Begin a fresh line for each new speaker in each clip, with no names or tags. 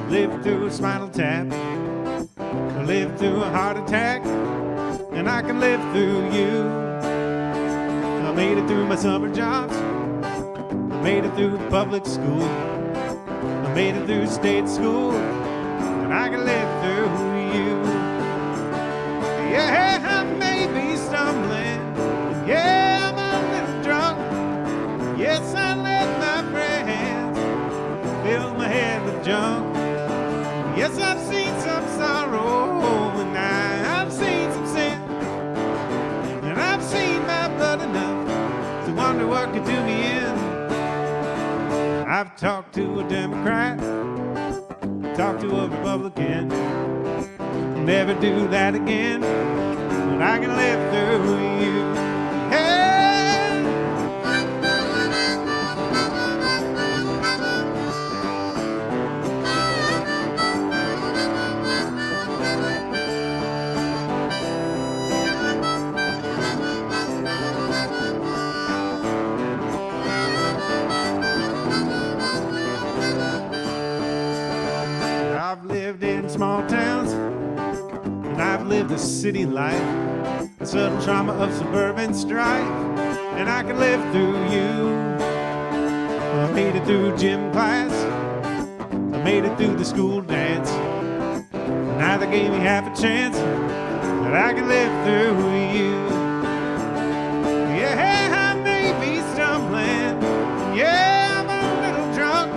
lived through a spinal tap, I lived through a heart attack, and I can live through you. I made it through my summer jobs, I made it through public school, I made it through state school, and I can live through you. Yeah, I may be stumbling, yeah, I'm a little drunk, yes, I let my friends fill my head with junk. Yes, I've seen some sorrow, and I've seen some sin, and I've seen my blood enough to wonder what could do me in. I've talked to a Democrat, talked to a Republican, never do that again, but I can live through you. Hey! I've lived in small towns, and I've lived a city life, the subtle trauma of suburban strife, and I can live through you. I made it through gym class, I made it through the school dance, neither gave me half a chance, but I can live through you. Yeah, I may be stumbling, yeah, I'm a little drunk,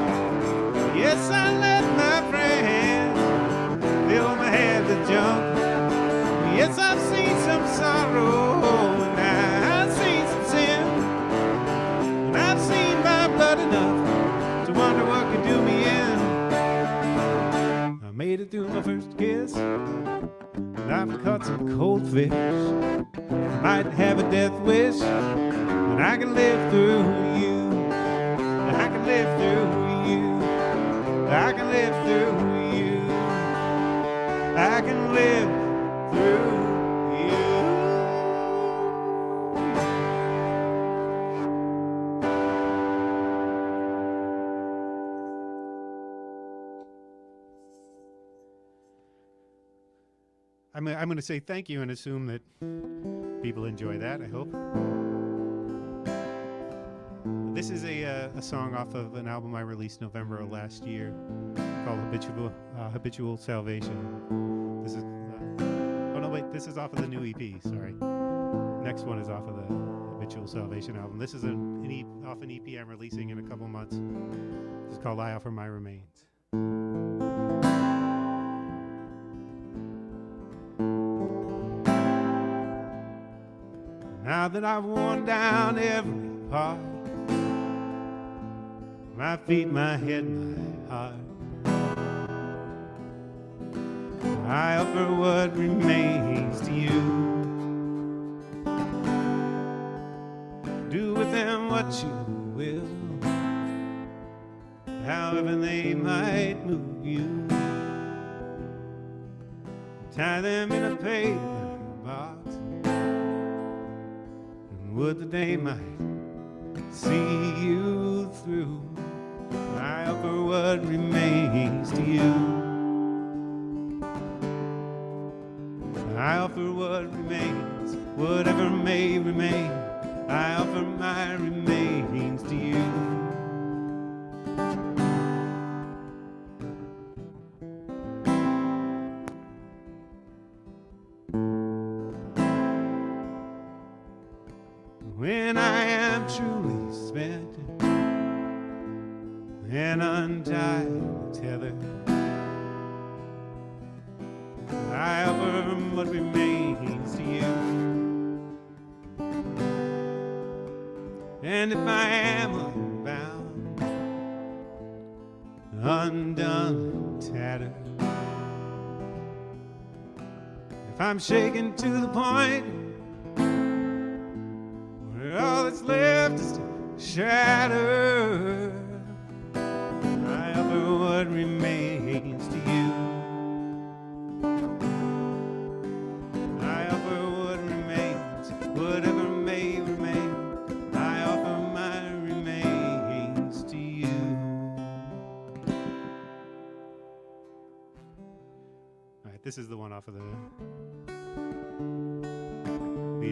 yes, I let my friends fill my head with junk. Yes, I've seen some sorrow, and I've seen some sin, and I've seen my blood enough to wonder what could do me in. I made it through my first kiss, and I've caught some cold fish. I might have a death wish, but I can live through you. I can live through you. I can live through you. I can live through you. I'm going to say thank you and assume that people enjoy that, I hope. This is a song off of an album I released November of last year called Habitual Salvation. This is this is off of the new EP, sorry. Next one is off of the Habitual Salvation album. This is off an EP I'm releasing in a couple months. This is called I Offer My Remains. Now that I've worn down every part, my feet, my head, my heart, I offer what remains to you. Do with them what you will, however they might move you. Tie them in a paper box, and would that they might see you through. I offer what remains to you. I offer what remains, whatever may remain. I offer my remains to you. When I am truly spent and untied tether, I offer what remains to you. And if I am unbound, undone, tattered, if I'm shaken to the point where all that's left is to shatter, I offer what remains to you. Whatever may remain, I offer my remains to you. This is the one off of the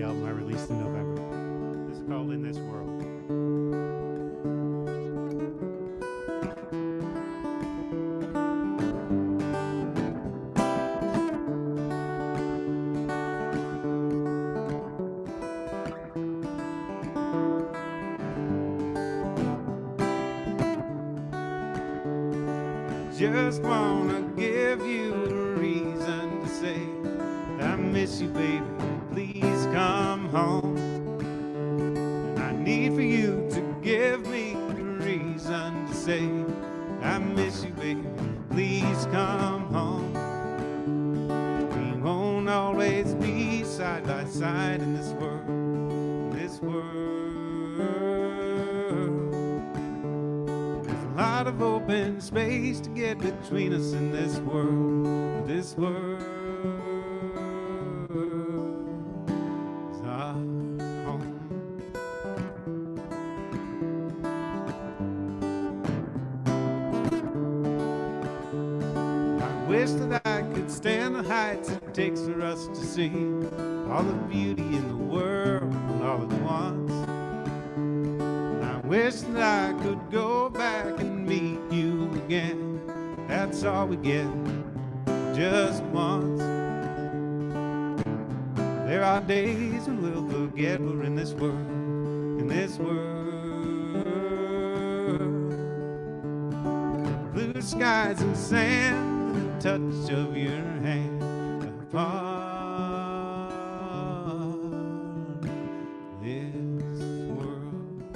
album I released in November. This is called In This World. Just wanna give you a reason to say I miss you, baby, please come home. And I need for you to give me a reason to say I miss you, baby, please come home. We won't always be side by side in this world, this world. There's a lot of open space to get between us in this world, this world. Is our home. I wish that I could stand the heights it takes for us to see all the beauty in the world all at once. And I wish that I could go back and meet you again. That's all we get, just once. There are days when we'll forget we're in this world, in this world. Blue skies and sand, the touch of your hand, apart this world.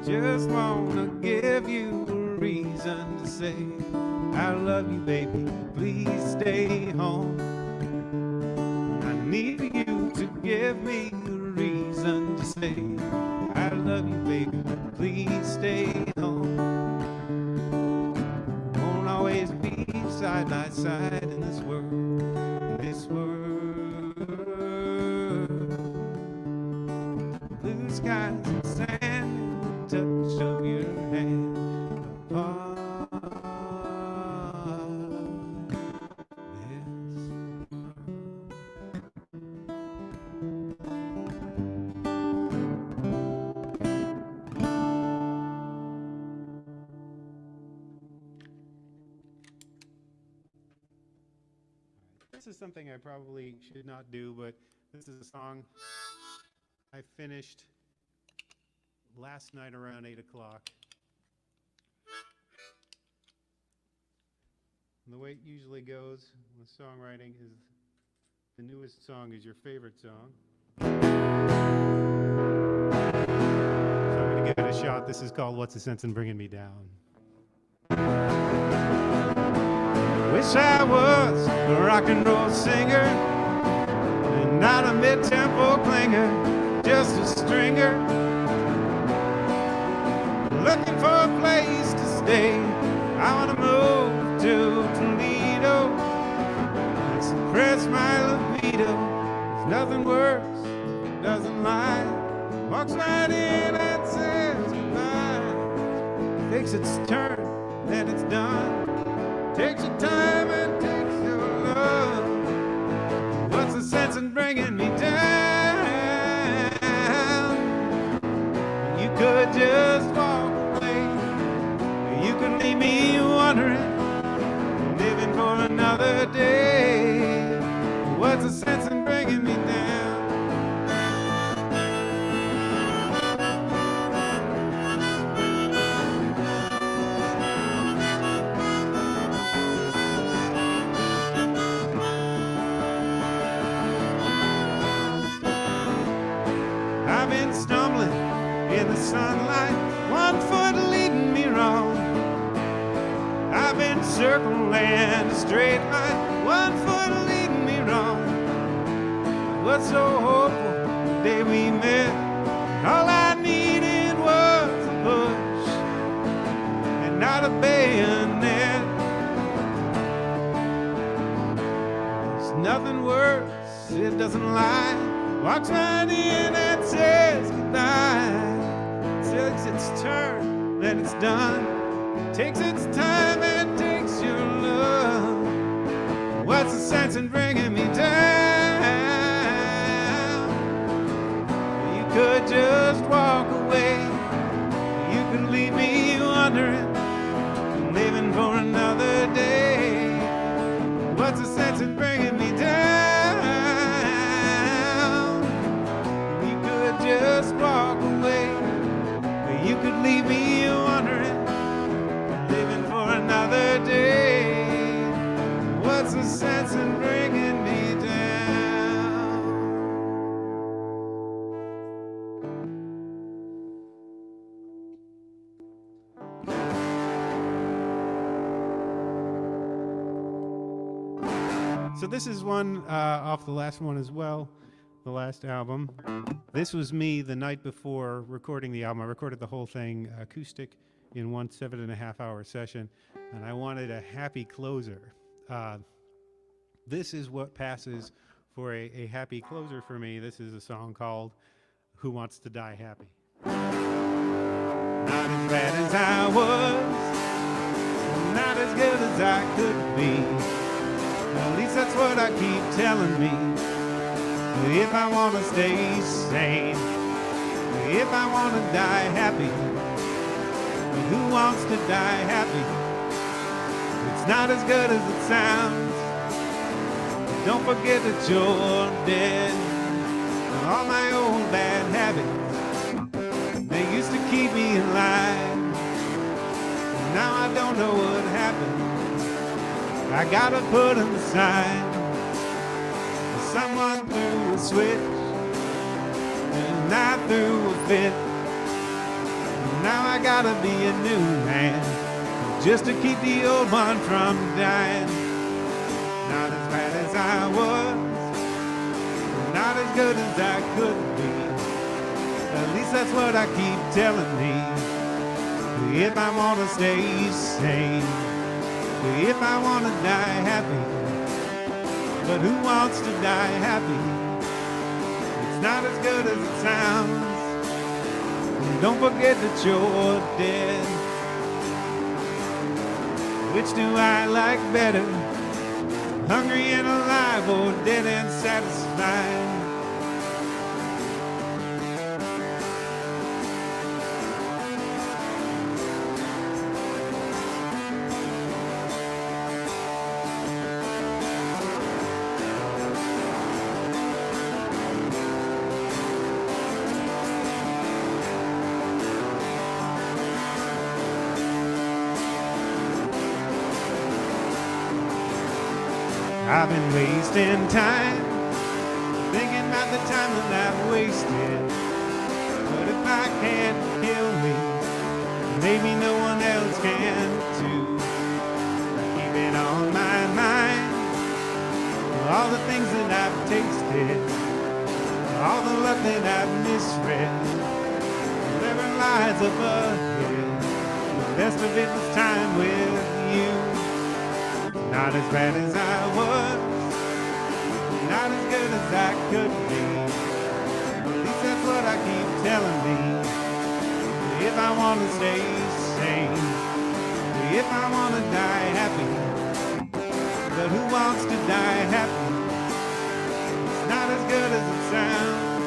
Just wanna give you a reason to say I love you, baby, please stay home. I need you to give me a reason to say I love you, baby, please stay home. Won't always be side by side in this world, this world. Blue skies and sand, touch of your hand, apart this This is something I probably should not do, but this is a song I finished last night around 8 o'clock. And the way it usually goes with songwriting is the newest song is your favorite song. So I'm going to give it a shot. This is called What's the Sense in Bringing Me Down? Wish I was a rock and roll singer and not a mid-tempo clinger, just a stringer looking for a place to stay. I want to move to Toledo and suppress my libido. There's nothing worse, doesn't lie, walks right in and says goodbye. Takes its turn, then it's done. Takes your time and takes your love. What's the sense in bringing me down? You could just walk away. You could leave me wondering, living for another day. What's the sense in bringing me down? I've been stumbling in the sunlight, one foot leading me wrong. I've circle and a straight line, one foot leading me wrong. Was so hopeful the day we met. All I needed was a push and not a bayonet. There's nothing worse, it doesn't lie. Walks right in and says goodbye. Takes its turn, then it's done. Takes its time and takes your love. What's the sense in bringing me down? You could just walk away. You could leave me wondering, living for another day. What's the sense in bringing me down? You could just walk away. You could leave me wondering, living for another day. What's the sense in bringing me down? So this is one off the last one as well, the last album. This was me the night before recording the album. I recorded the whole thing acoustic in one 7.5-hour session, and I wanted a happy closer. This is what passes for a happy closer for me. This is a song called Who Wants to Die Happy? Not as bad as I was, not as good as I could be. At least that's what I keep telling me. If I want to stay sane, if I want to die happy, who wants to die happy? It's not as good as it sounds. Don't forget that you're dead. All my old bad habits, they used to keep me in line. Now I don't know what happened. I gotta put them aside. Someone threw a switch, and I threw a fit. Now I gotta be a new man, just to keep the old one from dying. Not as bad as I was, not as good as I could be. At least that's what I keep telling me. If I wanna stay sane, if I wanna die happy. But who wants to die happy? It's not as good as it sounds. And don't forget that you're dead. Which do I like better? Hungry and alive, or dead and satisfied? I've been wasting time, thinking about the time that I've wasted. But if I can't kill me, maybe no one else can too. Keep it on my mind, all the things that I've tasted, all the love that I've misread, whatever lies up ahead. The best of it was time with you. Not as bad as I was, not as good as I could be. At least that's what I keep telling me. If I want to stay sane, if I want to die happy. But who wants to die happy? It's not as good as it sounds.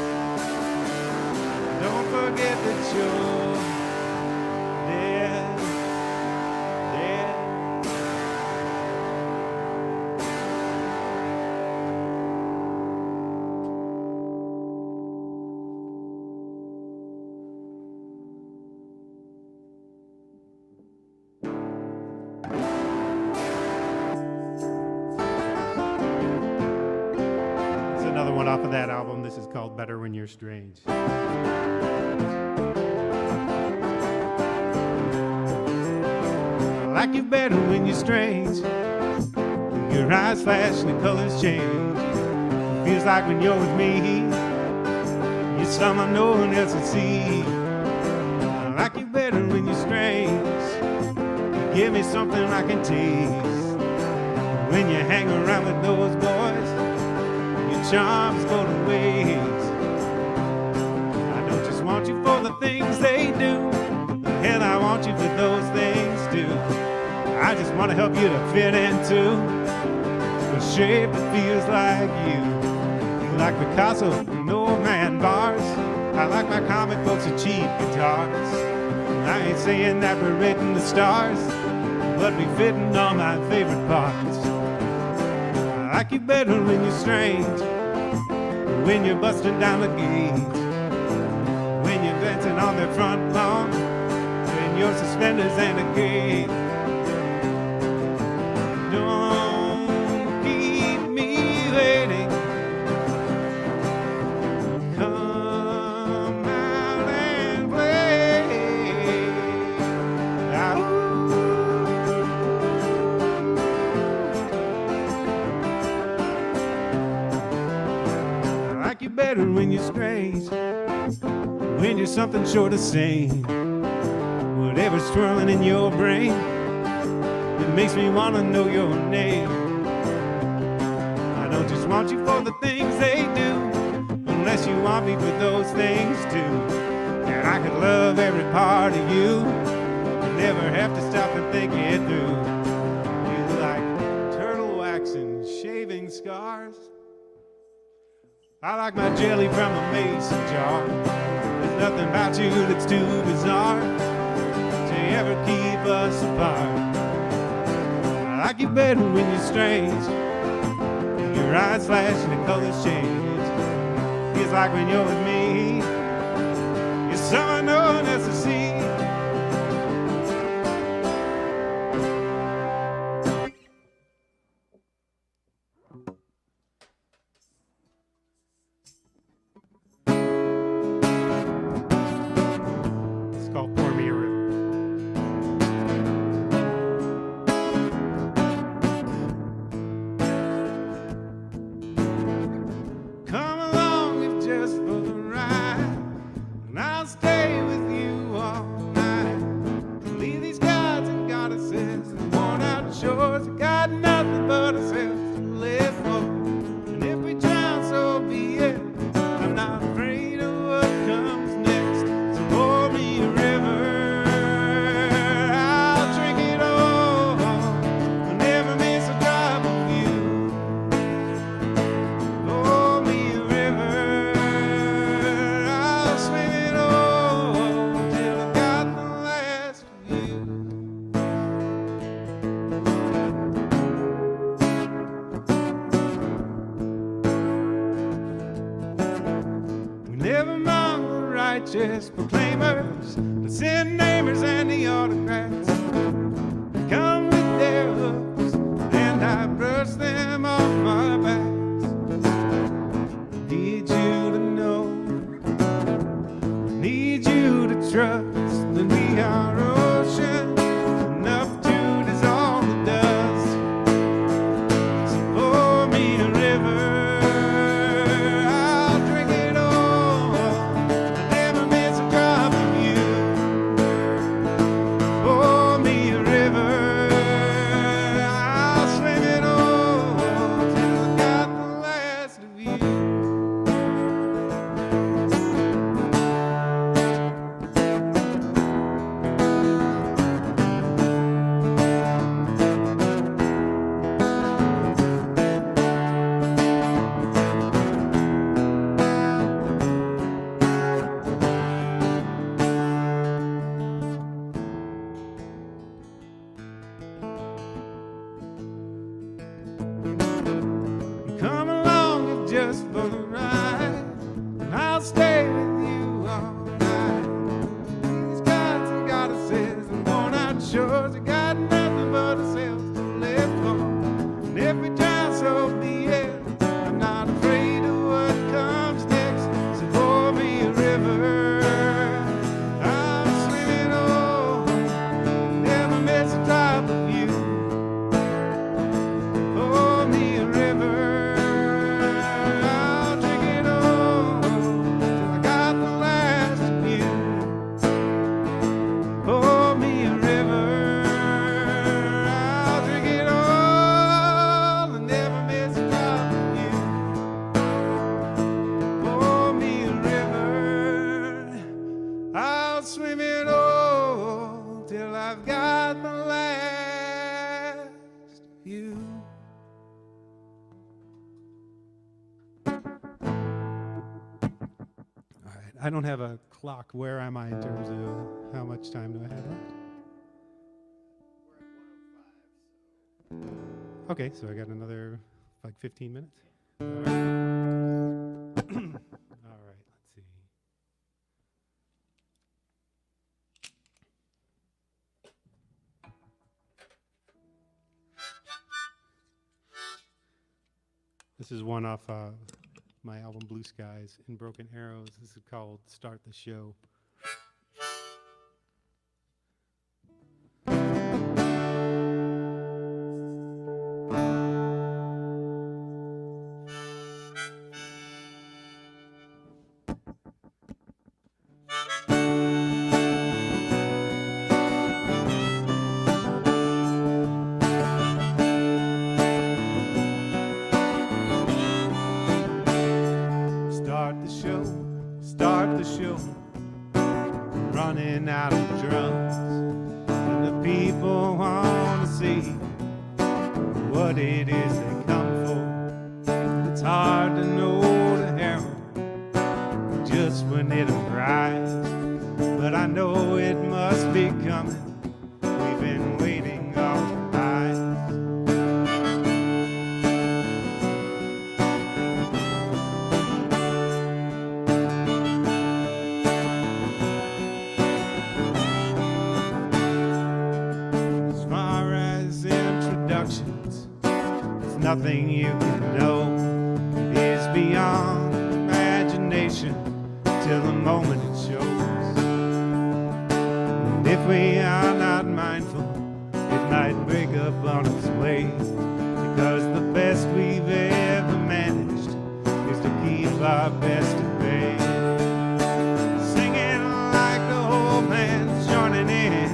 Don't forget that you're dead. Off of that album, this is called Better When You're Strange. Well, like you better when you're strange. Your eyes flash and the colors change. It feels like when you're with me, you're someone no one else will see. I like you better when you're strange. You give me something I can taste. When you hang around with those boys, your charms go to waste. I don't just want you for the things they do. Hell, I want you for those things too. I just want to help you to fit into a shape that feels like you. You like Picasso and old man bars. I like my comic books and cheap guitars. I ain't saying that we're written the stars, but we fitting all my favorite parts. I like you better when you're strange, when you're busting down the gate, when you're dancing on the front lawn, when your suspenders and a gate. Don't keep me waiting. Come out and play. I like you better when you're strange, when you're something short of sane. Whatever's swirling in your brain, it makes me want to know your name. I don't just want you for the things they do, unless you want me for those things too. And I could love every part of you and never have to stop and think it through. You like turtle wax and shaving scars. I like my jelly from a mason jar. There's nothing about you that's too bizarre to ever keep us apart. I like you better when you're strange. Your eyes flash and the colors change. Feels like when you're with me, you're someone no one else to see. It's called Pour Me a River. Come along if just for the ride, and I'll stay with you all night. Leave these gods and goddesses and worn out shores. We got nothing but ourselves to live for. And if we drown, so be it. I'm not afraid of what comes next. So pour me a river, I'll drink it all. I'll never miss a drop of you. Pour me a river, I'll swim it all till I've got the last of you. We live among the righteous proclaimers, the sin namers and the autocrats. They come with their hooks, and I brush them off my back. Need you to know, need you to trust that we are ocean enough to dissolve the dust. So pour me a river, I'll drink it all. I'll never miss a drop of you. Pour me a river, I'll swim it all till I got the last of you. Come along if just for the ride, and I'll stay with you all night. These gods and goddesses and worn out shores, we got nothing but ourselves to live for. And if we drown, so be it. I'm not afraid of what comes next. So pour me a river, I'll swim it all, never miss a drop of I don't have a clock. Where am I in terms of how much time do I have left? We're at 1:05. Okay, so I got another like 15 minutes. All right. All right, let's see. This is one off my album Blue Skies and Broken Arrows. This is called Start the Show. Start the show, running out of drums, and the people want to see what it is they come for. It's hard to know the herald just when it arrives, but I know it must be coming. We've been waiting all our lives. It's nothing you can know. It is beyond imagination till the moment it shows. And if we are not mindful, it might break up on its way, because the best we've ever managed is to keep our best at bay. Singing like the whole man's joining in,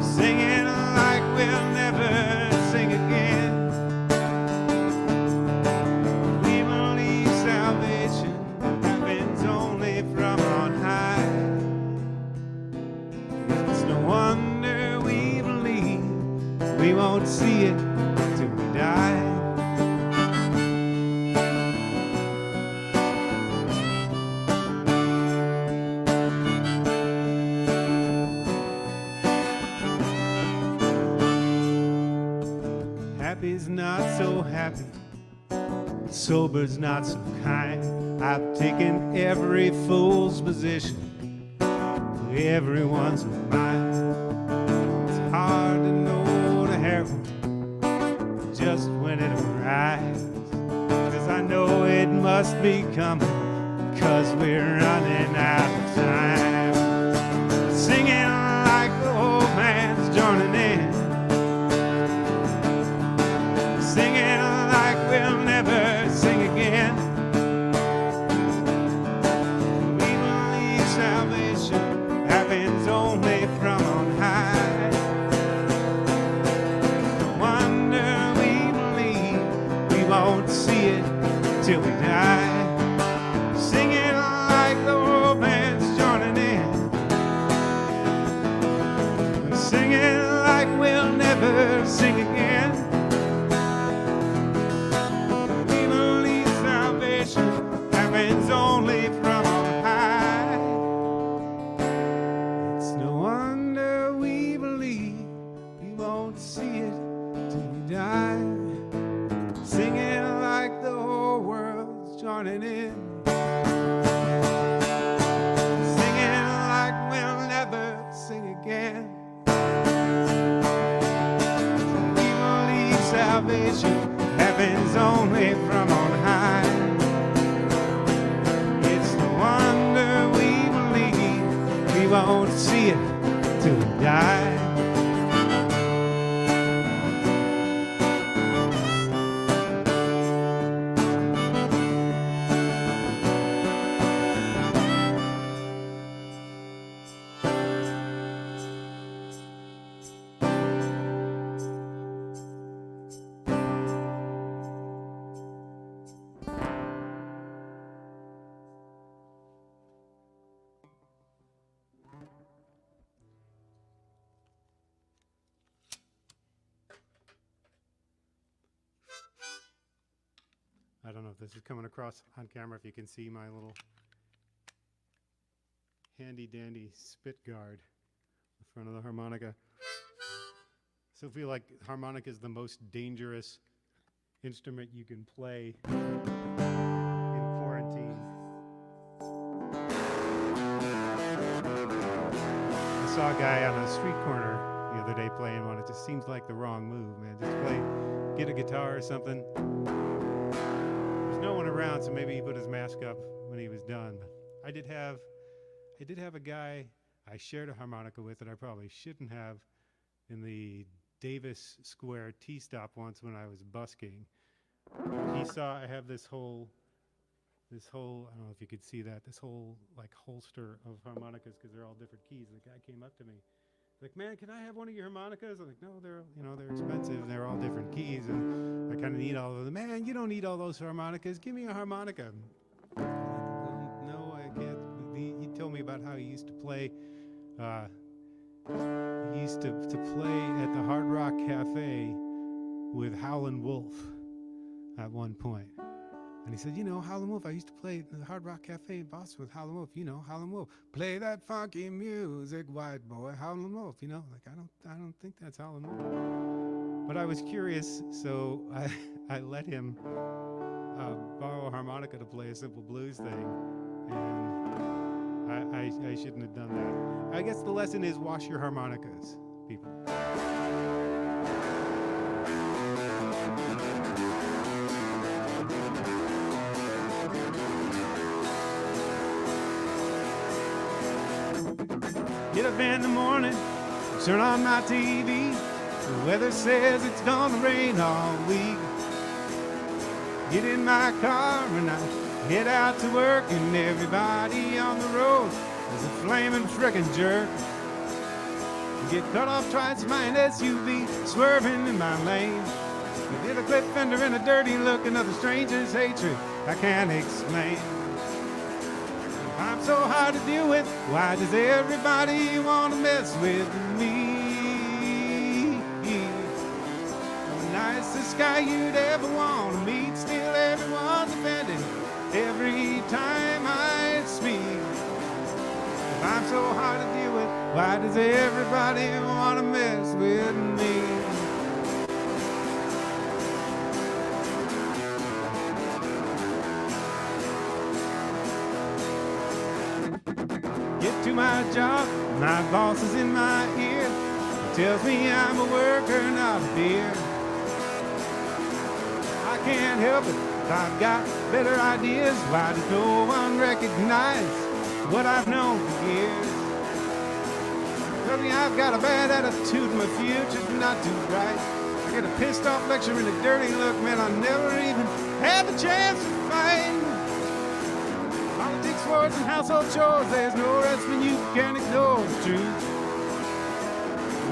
singing like we'll never sing again. We believe salvation happens only from on high. It's no wonder we believe we won't see it till we die. Happy's not so happy, sober's not so kind. I've taken every fool's position, everyone's of mine. It's hard to know the herald just when it arrives, 'cause I know it must be coming, 'cause we're running out of time. Singing like the old man's joining in, singing like we'll never sing again. We believe salvation happens only from on high. No wonder we believe we won't see it till we die. Singing like the old man's joining in, singing like we'll never sing again. Happens only from on high. It's no wonder we believe we won't see it till we die. Singing like the whole world's joining in, singing like we'll never sing again. We believe salvation happens only from on high. We won't see it till we die. don't know if this is coming across on camera, if you can see my little handy dandy spit guard in front of the harmonica. So I feel like harmonica is the most dangerous instrument you can play in quarantine. I saw a guy on a street corner the other day playing one. It just seems like the wrong move, man. Just get a guitar or something. There's no one around, so maybe he put his mask up when he was done. But I did have a guy I shared a harmonica with that I probably shouldn't have in the Davis Square T-stop once when I was busking. He saw I have this whole, I don't know if you could see that, this whole like holster of harmonicas because they're all different keys. And the guy came up to me, like, man, can I have one of your harmonicas? I'm like, no, they're expensive and they're all different keys and I kind of need all of them. Man, you don't need all those harmonicas. Give me a harmonica. I'm like, no, I can't. He told me about how he used to play. He used to play at the Hard Rock Cafe with Howlin' Wolf at one point. And he said, you know, Howlin' Wolf, I used to play at the Hard Rock Cafe in Boston with Howlin' Wolf. You know, Howlin' Wolf, play that funky music, white boy, Howlin' Wolf. You know, like, I don't think that's Howlin' Wolf. But I was curious, so I let him borrow a harmonica to play a simple blues thing. And I shouldn't have done that. I guess the lesson is wash your harmonicas, people. Get up in the morning, turn on my TV. The weather says it's gonna rain all week. Get in my car and I head out to work, and everybody on the road is a flaming frickin' jerk. Get cut off twice by an SUV swerving in my lane. Get a clip fender and a dirty look, another stranger's hatred I can't explain. I'm so hard to deal with, why does everybody want to mess with me? The nicest guy you'd ever want to meet, still everyone's offended every time I speak. If I'm so hard to deal with, why does everybody want to mess with me? Get to my job, my boss is in my ear. He tells me I'm a worker, not a peer. I can't help it if I've got better ideas. Why does no one recognize what I've known for years? Tell me I've got a bad attitude, my future's not too bright. I get a pissed off lecture and a dirty look, man, I never even had the chance to fight. Politics, wars, and household chores, there's no rest when you can't ignore the truth.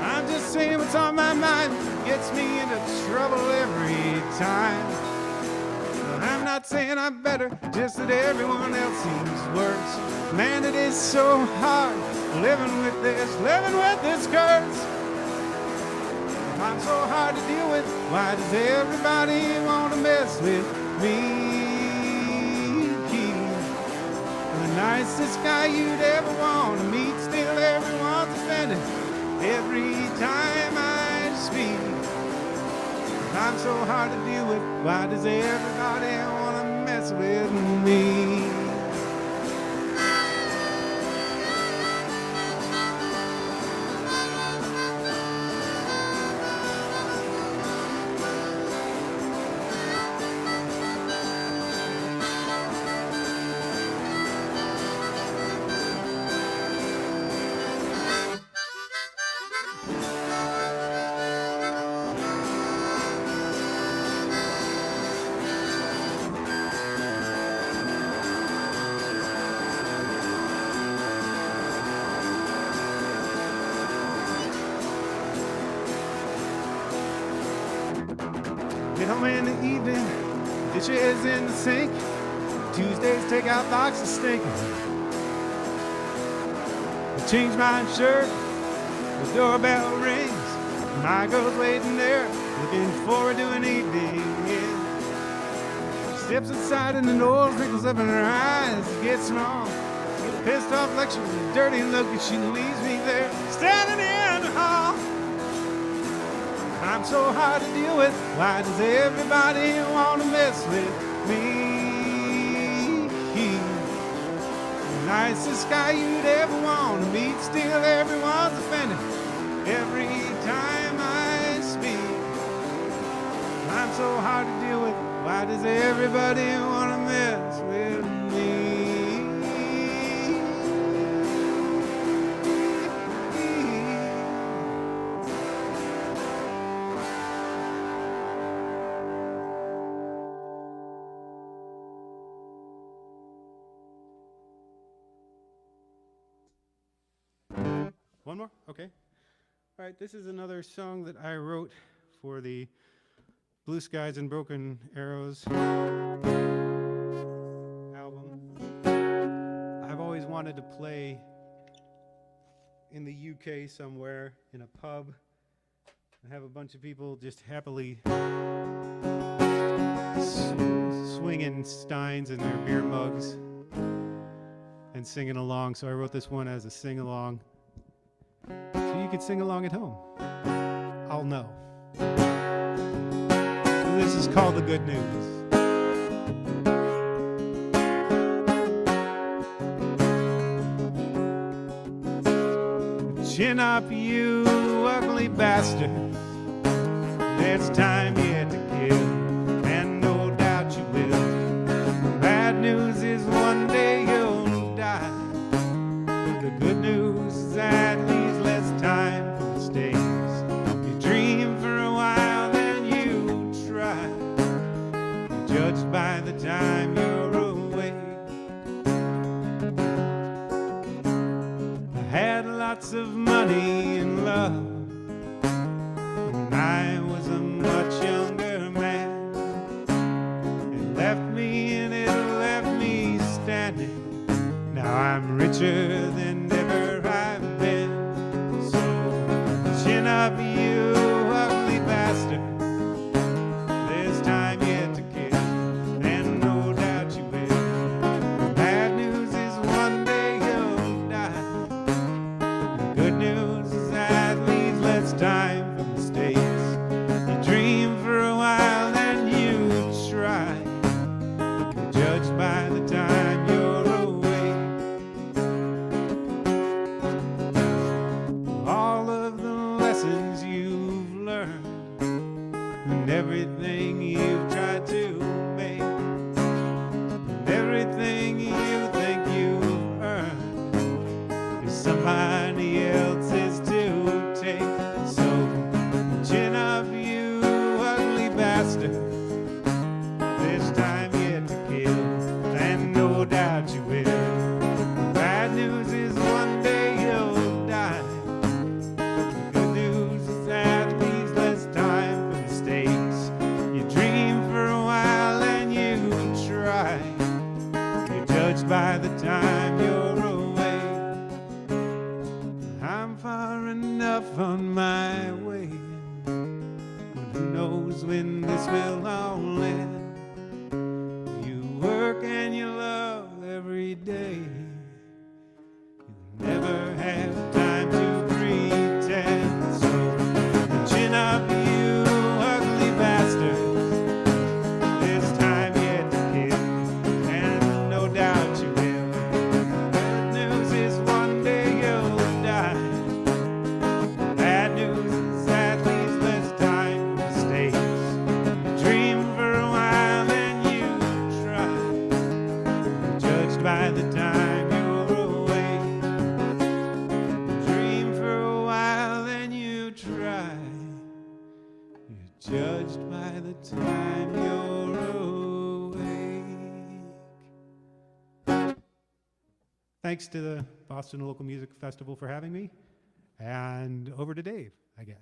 I'm just saying what's on my mind, gets me into trouble every time. I'm not saying I'm better, just that everyone else seems worse. Man, it is so hard living with this curse. If I'm so hard to deal with, why does everybody want to mess with me? The nicest guy you'd ever want to meet, still everyone's offended every time I speak. If I'm so hard to deal with, why does everybody want to mess with me? Get home in the evening, dishes in the sink. Tuesday's takeout box is stinking. I change my shirt, the doorbell rings. My girl's waiting there, looking forward to an evening. Yeah. Steps inside and the nose wrinkles up in her eyes. It gets wrong. Get pissed off like she was a dirty look, and she leaves me there standing in the hall. I'm so hard to deal with. Why does everybody want to mess with me? Nicest guy you'd ever want to meet. Still everyone's offended every time I speak. I'm so hard to deal with. Why does everybody want to mess with me? One more? Okay. All right, this is another song that I wrote for the Blue Skies and Broken Arrows album. I've always wanted to play in the UK somewhere in a pub and have a bunch of people just happily swinging steins in their beer mugs and singing along. So I wrote this one as a sing-along. So you could sing along at home. I'll know. This is called The Good News. Chin up, you ugly bastard. There's time yet to kill, and no doubt you will. The bad news is one day you'll die. The good news is that leaves less time for mistakes. You dream for a while, then you try. You're judged by the time you're awake. I had lots of money and love when I was a much younger man. It left me and it left me standing. Now I'm richer than ever I've been. So chin up, you ugly bastard. There's time yet to kill, and no doubt you will. The bad news is one day you'll die. The good news is that leaves less time for mistakes. You dream for a while, then you try. You're judged by the time you're awake. All of the lessons you've learned and everything you've tried to make and everything you think you've earned is somebody else's to take. So chin up, you ugly bastard. There's time yet to kill, and no doubt you will. The bad news is one day you'll die. The good news is that leaves less time for mistakes. You dream for a while and you try. You're judged by the time you're away. I'm far enough on my way. But who knows when this will all end? You work and you love every day. You never have time to pretend. So chin up, you ugly bastards. There's time yet to kill, and no doubt you will. Good news is one day you'll die. Bad news is that leaves less time for mistakes. You dream for a while, then you try. You're judged by the time you're awake. You dream for a while, then you try. You're judged by the time you're awake. Thanks to the Boston Local Music Festival for having me. And over to Dave, I guess.